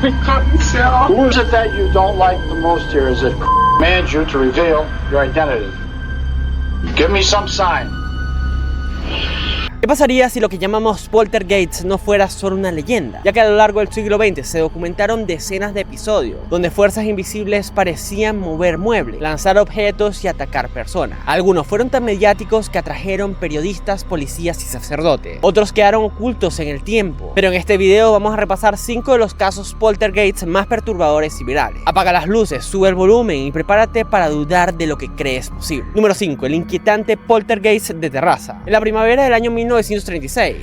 I couldn't tell. Who is it that you don't like the most here as it commands you to reveal your identity? Give me some sign. ¿Qué pasaría si lo que llamamos poltergeists no fuera solo una leyenda? Ya que a lo largo del siglo XX se documentaron decenas de episodios donde fuerzas invisibles parecían mover muebles, lanzar objetos y atacar personas. Algunos fueron tan mediáticos que atrajeron periodistas, policías y sacerdotes. Otros quedaron ocultos en el tiempo. Pero en este video vamos a repasar 5 de los casos poltergeists más perturbadores y virales. Apaga las luces, sube el volumen y prepárate para dudar de lo que crees posible. Número 5. El inquietante poltergeist de Terrassa. En la primavera del año 1936,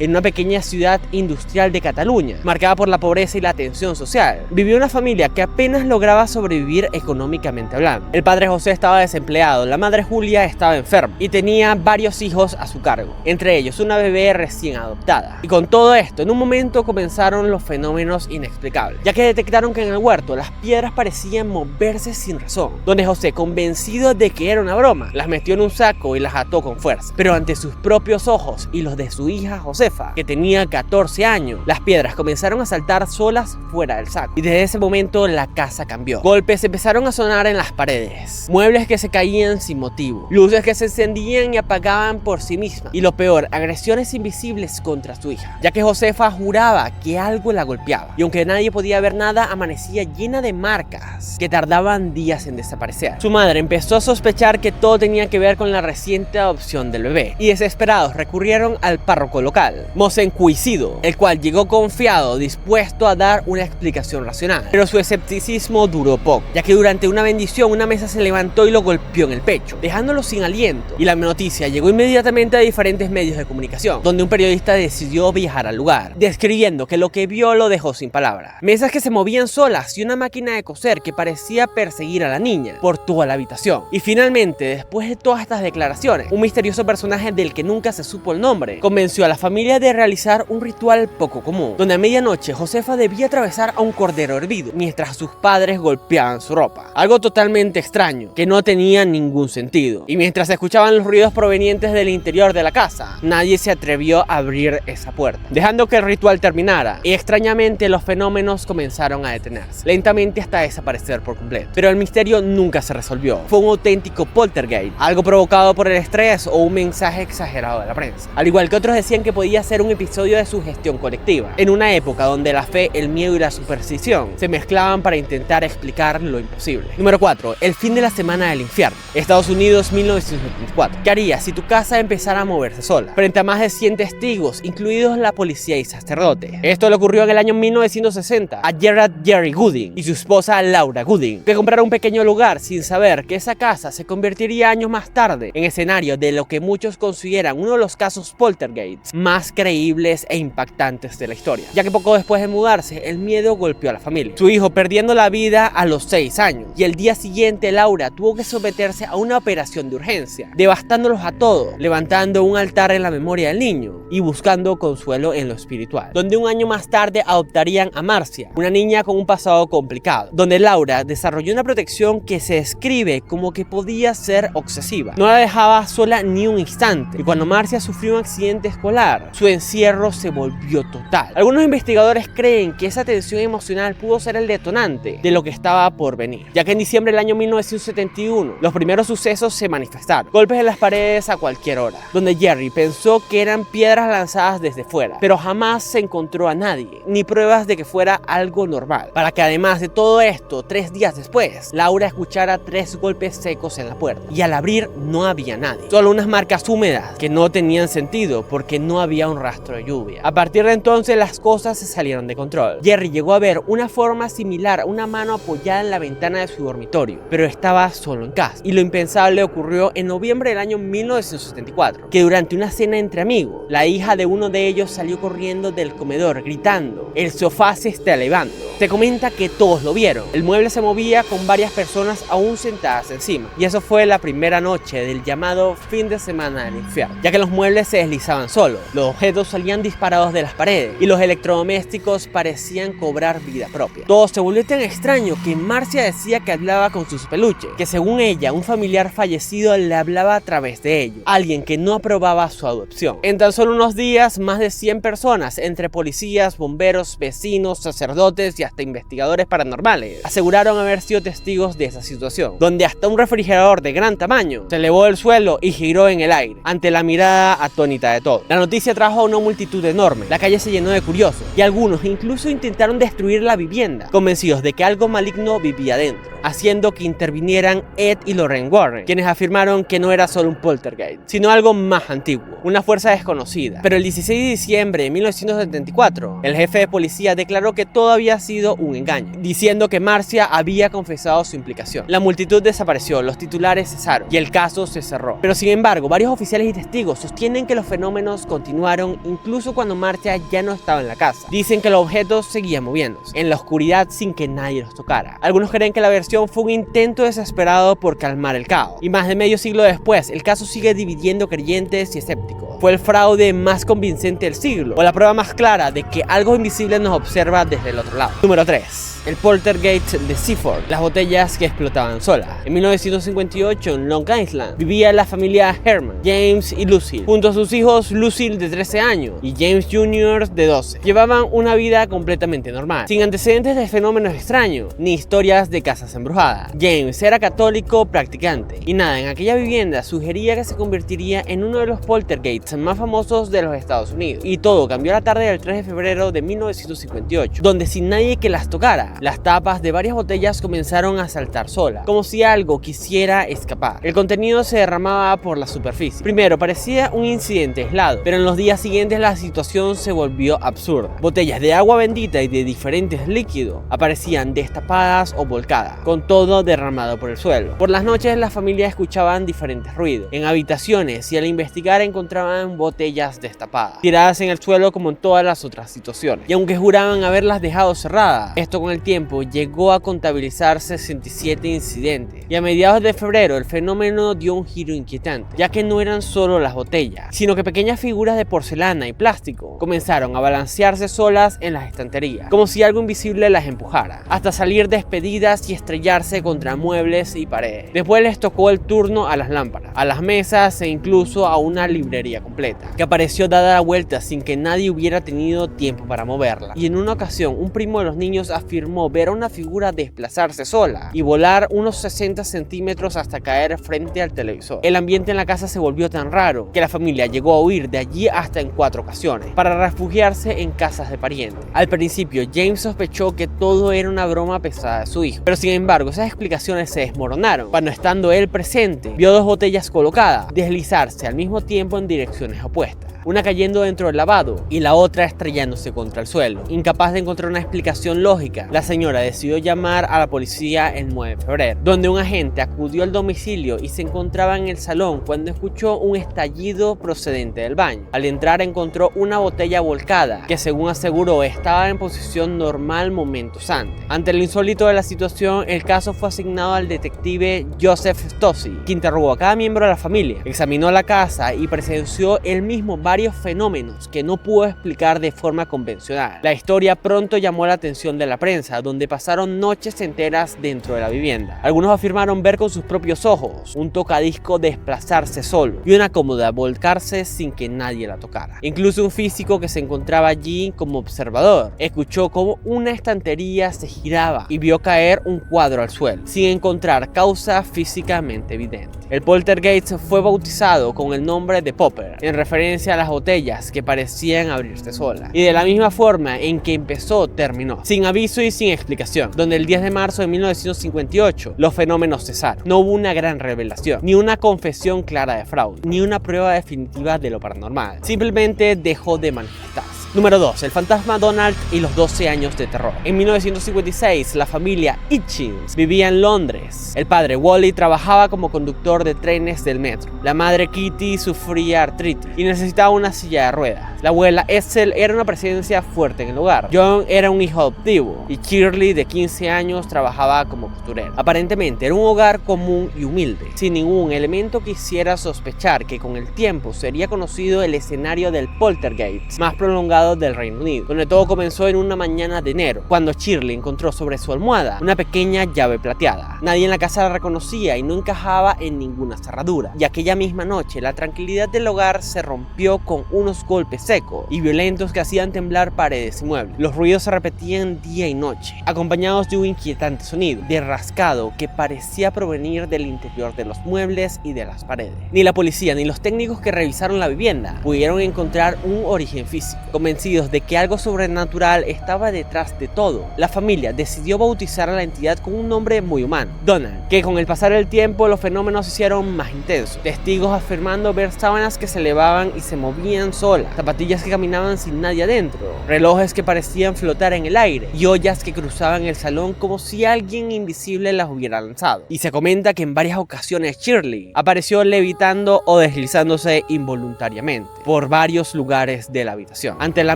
en una pequeña ciudad industrial de Cataluña, marcada por la pobreza y la tensión social, vivió una familia que apenas lograba sobrevivir económicamente hablando. El padre José estaba desempleado, la madre Julia estaba enferma y tenía varios hijos a su cargo, entre ellos una bebé recién adoptada. Y con todo esto, en un momento comenzaron los fenómenos inexplicables, ya que detectaron que en el huerto las piedras parecían moverse sin razón, donde José, convencido de que era una broma, las metió en un saco y las ató con fuerza. Pero ante sus propios ojos y los de su hija Josefa, que tenía 14 años, las piedras comenzaron a saltar solas fuera del saco. Y desde ese momento la casa cambió. Golpes empezaron a sonar en las paredes, muebles que se caían sin motivo, luces que se encendían y apagaban por sí mismas, y lo peor, agresiones invisibles contra su hija, ya que Josefa juraba que algo la golpeaba, y aunque nadie podía ver nada, amanecía llena de marcas que tardaban días en desaparecer. Su madre empezó a sospechar que todo tenía que ver con la reciente adopción del bebé, y desesperados recurrieron al párroco local, Mosén Cuisido, el cual llegó confiado, dispuesto a dar una explicación racional. Pero su escepticismo duró poco, ya que durante una bendición una mesa se levantó y lo golpeó en el pecho, dejándolo sin aliento, y la noticia llegó inmediatamente a diferentes medios de comunicación, donde un periodista decidió viajar al lugar, describiendo que lo que vio lo dejó sin palabras. Mesas que se movían solas y una máquina de coser que parecía perseguir a la niña por toda la habitación. Y finalmente, después de todas estas declaraciones, un misterioso personaje del que nunca se supo el nombre convenció a la familia de realizar un ritual poco común, donde a medianoche Josefa debía atravesar a un cordero hervido, mientras sus padres golpeaban su ropa. Algo totalmente extraño, que no tenía ningún sentido. Y mientras se escuchaban los ruidos provenientes del interior de la casa, nadie se atrevió a abrir esa puerta, dejando que el ritual terminara, y extrañamente los fenómenos comenzaron a detenerse, lentamente hasta desaparecer por completo. Pero el misterio nunca se resolvió. Fue un auténtico poltergeist, algo provocado por el estrés o un mensaje exagerado de la prensa. Al igual que otros decían que podía ser un episodio de sugestión colectiva, en una época donde la fe, el miedo y la superstición se mezclaban para intentar explicar lo imposible. Número 4. El fin de la semana del infierno. Estados Unidos, 1974. ¿Qué harías si tu casa empezara a moverse sola, frente a más de 100 testigos, incluidos la policía y sacerdotes? Esto le ocurrió en el año 1960 a Gerard Jerry Gooding y su esposa Laura Gooding, que compraron un pequeño lugar sin saber que esa casa se convertiría años más tarde en escenario de lo que muchos consideran uno de los casos poltergeists más creíbles e impactantes de la historia, ya que poco después de mudarse, el miedo golpeó a la familia, su hijo perdiendo la vida a los 6 años, y el día siguiente Laura tuvo que someterse a una operación de urgencia, devastándolos a todos, levantando un altar en la memoria del niño y buscando consuelo en lo espiritual, donde un año más tarde adoptarían a Marcia, una niña con un pasado complicado, donde Laura desarrolló una protección que se describe como que podía ser obsesiva, no la dejaba sola ni un instante, y cuando Marcia sufrió un accidente escolar, su encierro se volvió total. Algunos investigadores creen que esa tensión emocional pudo ser el detonante de lo que estaba por venir, ya que en diciembre del año 1971 los primeros sucesos se manifestaron, golpes en las paredes a cualquier hora, donde Jerry pensó que eran piedras lanzadas desde fuera, pero jamás se encontró a nadie, ni pruebas de que fuera algo normal, para que además de todo esto, 3 días después, Laura escuchara 3 golpes secos en la puerta, y al abrir no había nadie, solo unas marcas húmedas que no tenían sentido porque no había un rastro de lluvia. A partir de entonces las cosas se salieron de control. Jerry llegó a ver una forma similar a una mano apoyada en la ventana de su dormitorio, pero estaba solo en casa. Y lo impensable ocurrió en noviembre del año 1974, que durante una cena entre amigos, la hija de uno de ellos salió corriendo del comedor gritando: "El sofá se está elevando". Se comenta que todos lo vieron. El mueble se movía con varias personas aún sentadas encima, y eso fue la primera noche del llamado fin de semana del infierno, ya que los muebles se deslizaban solos, los objetos salían disparados de las paredes y los electrodomésticos parecían cobrar vida propia. Todo se volvió tan extraño que Marcia decía que hablaba con sus peluches, que según ella un familiar fallecido le hablaba a través de ellos, alguien que no aprobaba su adopción. En tan solo unos días, más de 100 personas, entre policías, bomberos, vecinos, sacerdotes y hasta investigadores paranormales aseguraron haber sido testigos de esa situación, donde hasta un refrigerador de gran tamaño se elevó del suelo y giró en el aire, ante la mirada atónita de todos. La noticia trajo a una multitud enorme, la calle se llenó de curiosos, y algunos incluso intentaron destruir la vivienda, convencidos de que algo maligno vivía dentro, haciendo que intervinieran Ed y Lorraine Warren, quienes afirmaron que no era solo un poltergeist, sino algo más antiguo, una fuerza desconocida. Pero el 16 de diciembre de 1974, el jefe de policía declaró que todo había sido un engaño, diciendo que Marcia había confesado su implicación. La multitud desapareció, los titulares cesaron y el caso se cerró. Pero sin embargo, varios oficiales y testigos sostienen que los fenómenos continuaron incluso cuando Marcia ya no estaba en la casa. Dicen que los objetos seguían moviéndose en la oscuridad sin que nadie los tocara. Algunos creen que la versión fue un intento desesperado por calmar el caos, y más de medio siglo después el caso sigue dividiendo creyentes y escépticos. ¿Fue el fraude más convincente del siglo, o la prueba más clara de que algo invisible nos observa desde el otro lado? Número 3. El poltergeist de Seaford, las botellas que explotaban solas. En 1958, en Long Island, vivía la familia Herman, James y Lucille, junto a sus hijos Lucille de 13 años y James Jr. de 12. Llevaban una vida completamente normal, sin antecedentes de fenómenos extraños, ni historias de casas embrujadas. James era católico practicante, y nada en aquella vivienda sugería que se convertiría en uno de los poltergeists más famosos de los Estados Unidos. Y todo cambió la tarde del 3 de febrero de 1958, donde sin nadie que las tocara, las tapas de varias botellas comenzaron a saltar solas, como si algo quisiera escapar. El contenido se derramaba por la superficie. Primero parecía un incidente aislado, pero en los días siguientes la situación se volvió absurda. Botellas de agua bendita y de diferentes líquidos aparecían destapadas o volcadas, con todo derramado por el suelo. Por las noches las familias escuchaban diferentes ruidos en habitaciones, y al investigar encontraban botellas destapadas, tiradas en el suelo como en todas las otras situaciones. Y aunque juraban haberlas dejado cerradas, esto con el tiempo llegó a contabilizar 67 incidentes, y a mediados de febrero el fenómeno dio un giro inquietante, ya que no eran solo las botellas, sino que pequeñas figuras de porcelana y plástico comenzaron a balancearse solas en las estanterías, como si algo invisible las empujara, hasta salir despedidas y estrellarse contra muebles y paredes. Después les tocó el turno a las lámparas, a las mesas e incluso a una librería completa, que apareció dada la vuelta sin que nadie hubiera tenido tiempo para moverla. Y en una ocasión, un primo de los niños afirmó ver a una figura desplazarse sola y volar unos 60 centímetros hasta caer frente al televisor. El ambiente en la casa se volvió tan raro que la familia llegó a huir de allí hasta en 4 ocasiones, para refugiarse en casas de parientes. Al principio, James sospechó que todo era una broma pesada de su hijo, pero sin embargo esas explicaciones se desmoronaron cuando, estando él presente, vio 2 botellas colocadas deslizarse al mismo tiempo en direcciones opuestas, una cayendo dentro del lavado y la otra estrellándose contra el suelo. Incapaz de encontrar una explicación lógica, la señora decidió llamar a la policía el 9 de febrero, donde un agente acudió al domicilio y se encontraba en el salón cuando escuchó un estallido procedente del baño. Al entrar encontró una botella volcada que, según aseguró, estaba en posición normal momentos antes. Ante el insólito de la situación, el caso fue asignado al detective Joseph Stossi, que interrogó a cada miembro de la familia, examinó la casa y presenció él mismo varios fenómenos que no pudo explicar de forma convencional. La historia pronto llamó la atención de la prensa, donde pasaron noches enteras dentro de la vivienda. Algunos afirmaron ver con sus propios ojos un tocadisco desplazarse solo y una cómoda volcarse sin que nadie la tocara. Incluso un físico que se encontraba allí como observador escuchó cómo una estantería se giraba y vio caer un cuadro al suelo, sin encontrar causa físicamente evidente. El poltergeist fue bautizado con el nombre de Popper, en referencia a las botellas que parecían abrirse solas, y de la misma forma en que empezó, terminó, sin aviso y sin explicación, donde el 10 de marzo de 1958 los fenómenos cesaron. No hubo una gran revelación, ni una confesión clara de fraude, ni una prueba definitiva de lo paranormal. Simplemente dejó de manifestarse. Número 2. El fantasma Donald y los 12 años de terror. En 1956, la familia Hitchens vivía en Londres. El padre Wally trabajaba como conductor de trenes del metro. La madre Kitty sufría artritis y necesitaba una silla de ruedas. La abuela Ethel era una presencia fuerte en el hogar. John era un hijo adoptivo y Shirley, de 15 años, trabajaba como costurera. Aparentemente era un hogar común y humilde, sin ningún elemento que hiciera sospechar que con el tiempo sería conocido el escenario del poltergeist más prolongado del Reino Unido, donde todo comenzó en una mañana de enero, cuando Shirley encontró sobre su almohada una pequeña llave plateada. Nadie en la casa la reconocía y no encajaba en ninguna cerradura, y aquella misma noche la tranquilidad del hogar se rompió con unos golpes secos y violentos que hacían temblar paredes y muebles. Los ruidos se repetían día y noche, acompañados de un inquietante sonido de rascado que parecía provenir del interior de los muebles y de las paredes. Ni la policía ni los técnicos que revisaron la vivienda pudieron encontrar un origen físico. Convencidos de que algo sobrenatural estaba detrás de todo, la familia decidió bautizar a la entidad con un nombre muy humano, Donald, que con el pasar del tiempo los fenómenos se hicieron más intensos. Testigos afirmando ver sábanas que se elevaban y se movían solas, zapatillas que caminaban sin nadie adentro, relojes que parecían flotar en el aire y ollas que cruzaban el salón como si alguien invisible las hubiera lanzado. Y se comenta que en varias ocasiones Shirley apareció levitando o deslizándose involuntariamente por varios lugares de la habitación. Ante la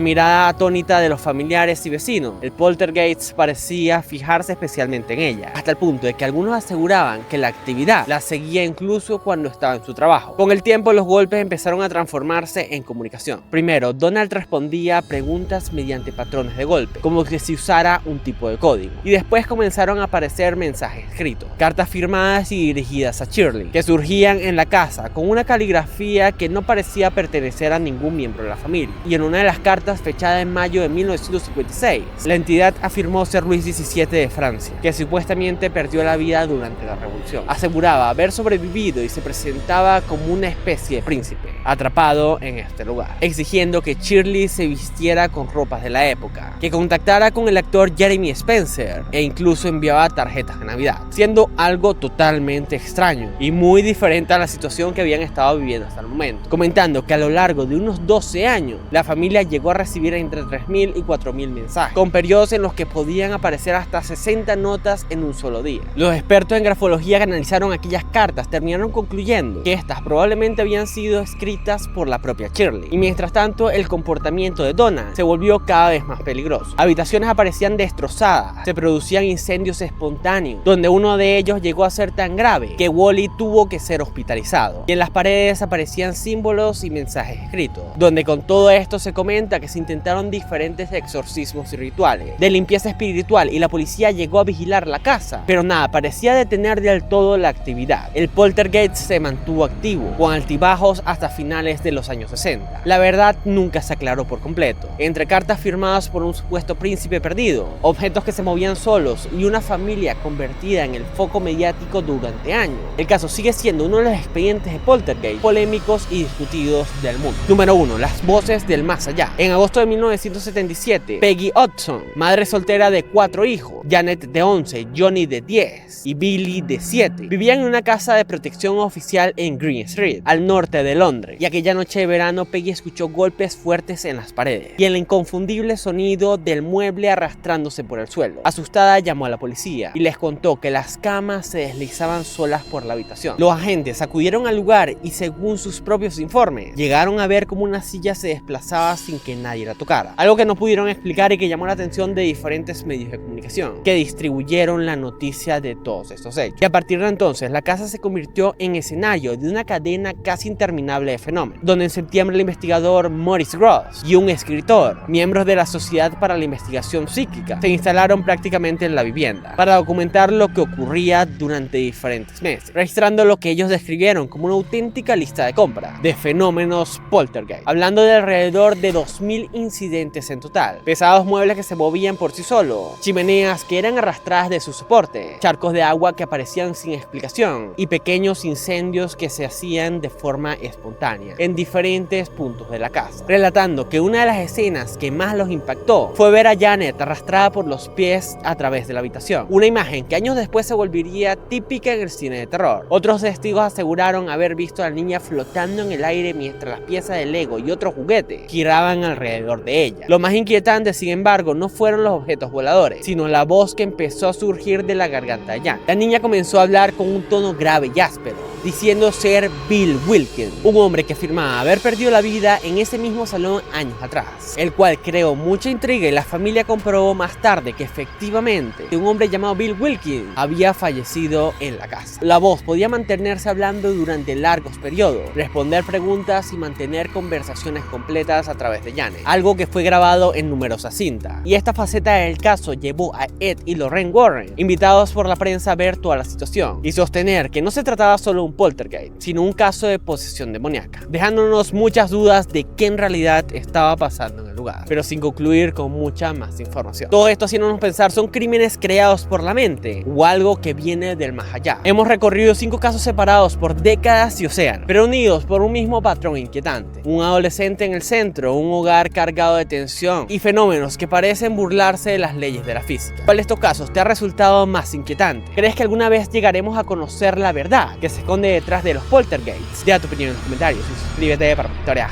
mirada atónita de los familiares y vecinos, el poltergeist parecía fijarse especialmente en ella, hasta el punto de que algunos aseguraban que la actividad la seguía incluso cuando estaba en su trabajo. Con el tiempo, los golpes empezaron a transformarse en comunicación. Primero, Donald respondía a preguntas mediante patrones de golpe, como que si usara un tipo de código. Y después comenzaron a aparecer mensajes escritos, cartas firmadas y dirigidas a Shirley, que surgían en la casa con una caligrafía que no parecía pertenecer a ningún miembro de la familia. Y en una de las cartas, fechada en mayo de 1956, la entidad afirmó ser Luis XVII de Francia, que supuestamente perdió la vida durante la revolución. Aseguraba haber sobrevivido y se presentaba como una especie de príncipe, atrapado en este lugar, exigiendo que Shirley se vistiera con ropas de la época, que contactara con el actor Jeremy Spencer e incluso enviaba tarjetas de Navidad, siendo algo totalmente extraño y muy diferente a la situación que habían estado viviendo hasta el momento, comentando que a lo largo de unos 12 años la familia llegó a recibir entre 3.000 y 4.000 mensajes, con periodos en los que podían aparecer hasta 60 notas en un solo día. Los expertos en grafología que analizaron aquellas cartas terminaron concluyendo que estas probablemente habían sido escritas por la propia Shirley, y mientras tanto el comportamiento de Donald se volvió cada vez más peligroso. Habitaciones aparecían destrozadas, se producían incendios espontáneos, donde uno de ellos llegó a ser tan grave que Wally tuvo que ser hospitalizado, y en las paredes aparecían símbolos y mensajes escritos, donde con todo esto se comenta que se intentaron diferentes exorcismos y rituales de limpieza espiritual, y la policía llegó a vigilar la casa, pero nada parecía detener del todo la actividad. El poltergeist se mantuvo activo, con altibajos hasta finales de los años 60. La verdad nunca se aclaró por completo. Entre cartas firmadas por un supuesto príncipe perdido, objetos que se movían solos y una familia convertida en el foco mediático durante años, el caso sigue siendo uno de los expedientes de poltergeist polémicos y discutidos del mundo. Número 1. Las voces del más allá. En agosto de 1977, Peggy Hudson, madre soltera de 4 hijos, Janet de 11, Johnny de 10 y Billy de 7, vivían en una casa de protección oficial en Green Street, al norte de Londres, y aquella noche de verano Peggy escuchó golpes fuertes en las paredes y el inconfundible sonido del mueble arrastrándose por el suelo. Asustada, llamó a la policía y les contó que las camas se deslizaban solas por la habitación. Los agentes acudieron al lugar y, según sus propios informes, llegaron a ver cómo una silla se desplazaba sin que nadie la tocara, algo que no pudieron explicar y que llamó la atención de diferentes medios de comunicación que distribuyeron la noticia de todos estos hechos. Y a partir de entonces la casa se convirtió en escenario de una cadena casi interminable de fenómenos, donde en septiembre el investigador Maurice Grosse y un escritor, miembros de la Sociedad para la Investigación Psíquica, se instalaron prácticamente en la vivienda para documentar lo que ocurría durante diferentes meses, registrando lo que ellos describieron como una auténtica lista de compra de fenómenos poltergeist, hablando de alrededor de 2.000 incidentes en total, pesados muebles que se movían por sí solos, chimeneas que eran arrastradas de su soporte, charcos de agua que aparecían sin explicación y pequeños incendios que se hacían de forma espontánea en diferentes puntos de la casa, relatando que una de las escenas que más los impactó fue ver a Janet arrastrada por los pies a través de la habitación, una imagen que años después se volvería típica en el cine de terror. Otros testigos aseguraron haber visto a la niña flotando en el aire mientras las piezas de Lego y otros juguetes giraban alrededor de ella. Lo más inquietante, sin embargo, no fueron los objetos voladores, sino la voz que empezó a surgir de la garganta de Janet. La niña comenzó a hablar con un tono grave y áspero, diciendo ser Bill Wilkins, un hombre que afirmaba haber perdido la vida en ese mismo salón años atrás, el cual creó mucha intriga, y la familia comprobó más tarde que efectivamente un hombre llamado Bill Wilkins había fallecido en la casa. La voz podía mantenerse hablando durante largos periodos, responder preguntas y mantener conversaciones completas a través de Janet, algo que fue grabado en numerosas cintas. Y esta faceta del caso llevó a Ed y Lorraine Warren, invitados por la prensa, a ver toda la situación y sostener que no se trataba solo de un poltergeist, sino un caso de posesión demoníaca, dejándonos muchas dudas de qué qué en realidad estaba pasando en el lugar, pero sin concluir con mucha más información. Todo esto haciéndonos pensar, ¿son crímenes creados por la mente o algo que viene del más allá? Hemos recorrido 5 casos separados por décadas y océanos, pero unidos por un mismo patrón inquietante: un adolescente en el centro, un hogar cargado de tensión y fenómenos que parecen burlarse de las leyes de la física. ¿Cuál de estos casos te ha resultado más inquietante? ¿Crees que alguna vez llegaremos a conocer la verdad que se esconde detrás de los poltergeists? Deja tu opinión en los comentarios y suscríbete para más historias